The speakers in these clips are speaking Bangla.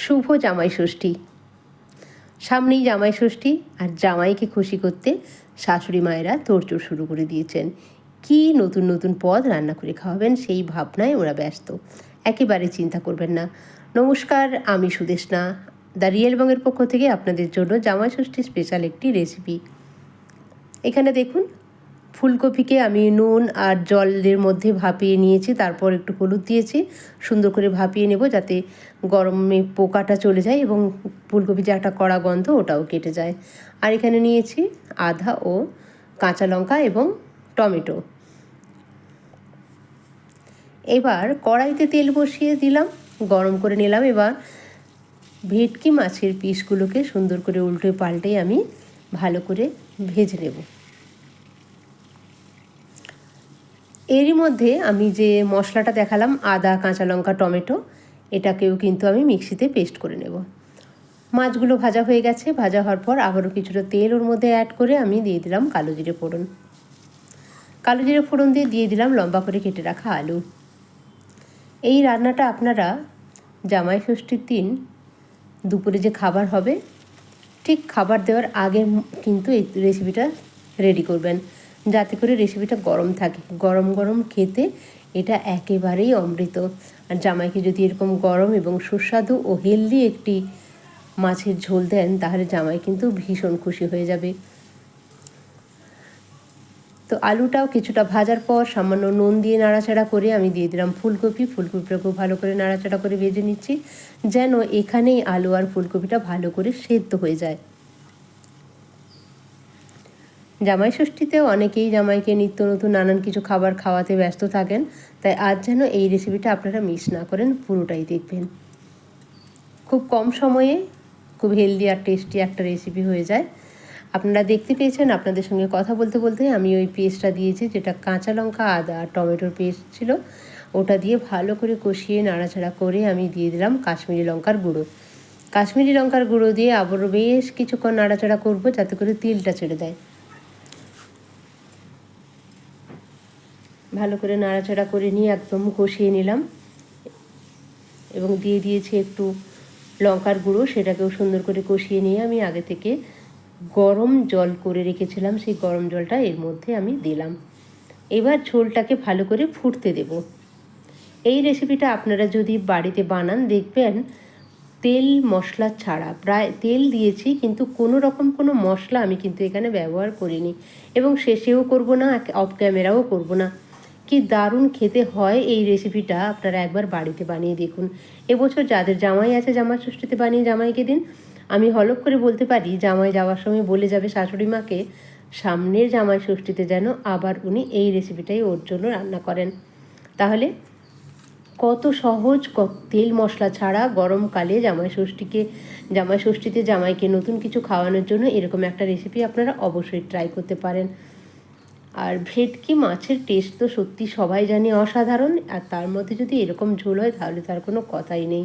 শুভ জামাই ষষ্ঠী। সামনেই জামাই ষষ্ঠী, আর জামাইকে খুশি করতে শাশুড়ি মায়েরা তোড়জোড় শুরু করে দিয়েছেন। কি নতুন নতুন পদ রান্না করে খাওয়াবেন সেই ভাবনায় ওরা ব্যস্ত। একেবারে চিন্তা করবেন না। নমস্কার, আমি সুদেষ্ণা। দ্য রিয়েল বংয়ের পক্ষ থেকে আপনাদের জন্য জামাই ষষ্ঠী স্পেশাল একটি রেসিপি। এখানে দেখুন, ফুলকপিকে আমি নুন আর জলের মধ্যে ভাপিয়ে নিয়েছি, তারপর একটু হলুদ দিয়েছি, সুন্দর করে ভাপিয়ে নেব যাতে গরমে পোকাটা চলে যায় এবং ফুলকপি যে একটা কড়া গন্ধ ওটাও কেটে যায়। আর এখানে নিয়েছি আদা ও কাঁচা লঙ্কা এবং টমেটো। এবার কড়াইতে তেল বসিয়ে দিলাম, গরম করে নিলাম। এবার ভেটকি মাছের পিসগুলোকে সুন্দর করে উল্টে পাল্টে আমি ভালো করে ভেজে নেব। এরই মধ্যে আমি যে মশলাটা দেখালাম, আদা কাঁচা লঙ্কা টমেটো, এটাকেও কিন্তু আমি মিক্সিতে পেস্ট করে নেব। মাছগুলো ভাজা হয়ে গেছে। ভাজা হওয়ার পর আবারও কিছুটা তেল ওর মধ্যে অ্যাড করে আমি দিয়ে দিলাম কালো জিরে ফোড়ন। কালো জিরে ফোড়ন দিয়ে দিলাম লম্বা করে কেটে রাখা আলু। এই রান্নাটা আপনারা জামাই ষষ্ঠীর দিন দুপুরে যে খাবার হবে ঠিক খাবার দেওয়ার আগে কিন্তু এই রেসিপিটা রেডি করবেন, যাতে করে রেসিপিটা গরম থাকে। গরম গরম খেতে এটা একেবারেই অমৃত। আর জামাইকে যদি এরকম গরম এবং সুস্বাদু ও হেলদি একটি মাছের ঝোল দেন, তাহলে জামাই কিন্তু ভীষণ খুশি হয়ে যাবে। তো আলুটাও কিছুটা ভাজার পর সামান্য নুন দিয়ে নাড়াচাড়া করে আমি দিয়ে দিলাম ফুলকপিটাকেও ভালো করে নাড়াচাড়া করে ভেজে নিচ্ছি, যেন এখানেই আলু আর ফুলকপিটা ভালো করে সেদ্ধ হয়ে যায়। জামাই ষষ্ঠীতেও অনেকেই জামাইকে নিত্য নতুন নানান কিছু খাবার খাওয়াতে ব্যস্ত থাকেন, তাই আজ যেন এই রেসিপিটা আপনারা মিস না করেন, পুরোটাই দেখবেন। খুব কম সময়ে খুব হেলদি আর টেস্টি একটা রেসিপি হয়ে যায়। আপনারা দেখতে পেয়েছেন, আপনাদের সঙ্গে কথা বলতে বলতে আমি ওই পেস্টটা দিয়েছি, যেটা কাঁচা লঙ্কা আদা আর টমেটোর পেস্ট ছিল, ওটা দিয়ে ভালো করে কষিয়ে নাড়াচাড়া করে আমি দিয়ে দিলাম কাশ্মীরি লঙ্কার গুঁড়ো। কাশ্মীরি লঙ্কার গুঁড়ো দিয়ে আবারও বেশ কিছুক্ষণ নাড়াচাড়া করবো, যাতে করে তেলটা ছেড়ে দেয়। ভালো করে নাড়াচাড়া করে নিয়ে একদম কষিয়ে নিলাম এবং দিয়ে দিয়েছি একটু লঙ্কার গুঁড়ো, সেটাকেও সুন্দর করে কষিয়ে নিয়ে আমি আগে থেকে গরম জল করে রেখেছিলাম, সেই গরম জলটা এর মধ্যে আমি দিলাম। এবার ঝোলটাকে ভালো করে ফুটতে দেব। এই রেসিপিটা আপনারা যদি বাড়িতে বানান, দেখবেন তেল মশলা ছাড়া, প্রায় তেল দিয়েছি কিন্তু কোনো রকম কোনো মশলা আমি কিন্তু এখানে ব্যবহার করিনি এবং শেষেও করব না, অফ ক্যামেরাও করব না। কি দারুণ খেতে হয় এই রেসিপিটা, আপনারা একবার বাড়িতে বানিয়ে দেখুন। এবছর যাদের জামাই আছে, জামাই ষষ্ঠীতে বানিয়ে জামাইকে দিন। আমি হলফ করে বলতে পারি, জামাই যাওয়ার সময় বলে যাবে শাশুড়ি মাকে, সামনের জামাই ষষ্ঠীতে যেন আবার উনি এই রেসিপিটাই ওর জন্য রান্না করেন। তাহলে কত সহজ, তেল মশলা ছাড়া গরমকালে জামাই ষষ্ঠীতে জামাইকে নতুন কিছু খাওয়ানোর জন্য এরকম একটা রেসিপি আপনারা অবশ্যই ট্রাই করতে পারেন। আর ভেটকি মাছের টেস্ট তো সত্যি সবাই জানি অসাধারণ, আর তার মধ্যে যদি এরকম ঝোল হয় তাহলে তার কোনো কথাই নেই।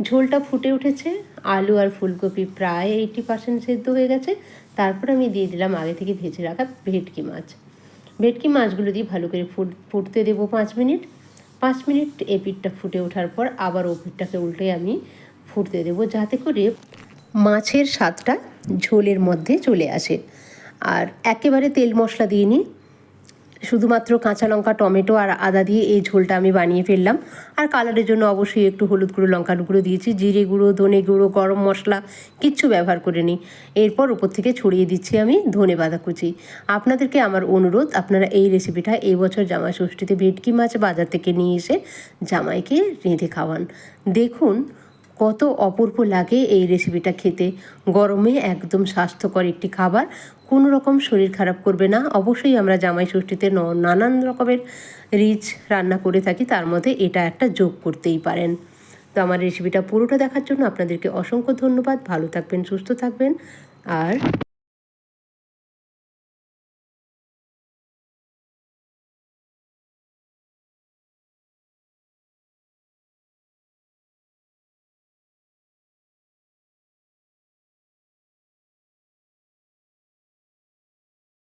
ঝোলটা ফুটে উঠেছে, আলু আর ফুলকপি প্রায় 80% সেদ্ধ হয়ে গেছে। তারপর আমি দিয়ে দিলাম আগে থেকে ভেজে রাখা ভেটকি মাছ। ভেটকি মাছগুলো দিয়ে ভালো করে ফুটতে দেবো 5 মিনিট। 5 মিনিট এপিঠটা ফুটে ওঠার পর আবার ওপিঠটাকে উল্টে আমি ফুটতে দেবো, যাতে করে মাছের স্বাদটা ঝোলের মধ্যে চলে আসে। আর একেবারে তেল মশলা দিইনি, শুধুমাত্র কাঁচা লঙ্কা টমেটো আর আদা দিয়ে এই ঝোলটা আমি বানিয়ে ফেললাম। আর কালারের জন্য অবশ্যই একটু হলুদ গুঁড়ো লঙ্কার গুঁড়ো দিয়েছি, জিরে গুঁড়ো ধনে গুঁড়ো গরম মশলা কিচ্ছু ব্যবহার করিনি। এরপর উপর থেকে ছড়িয়ে দিচ্ছি আমি ধনে পাতা কুচি। আপনাদেরকে আমার অনুরোধ, আপনারা এই রেসিপিটা এই বছর জামাই ষষ্ঠীতে ভেটকি মাছ বাজার থেকে নিয়ে এসে জামাইকে রেঁধে খাওয়ান। দেখুন কত অপূর্ব লাগে এই রেসিপিটা খেতে। গরমে একদম স্বাস্থ্যকর একটি খাবার, কোনো রকম শরীর খারাপ করবে না। অবশ্যই আমরা জামাই ষষ্ঠীতে নানান রকমের রিচ রান্না করে থাকি, তার মধ্যে এটা একটা যোগ করতেই পারেন। তো আমার রেসিপিটা পুরোটা দেখার জন্য আপনাদেরকে অসংখ্য ধন্যবাদ। ভালো থাকবেন, সুস্থ থাকবেন। আর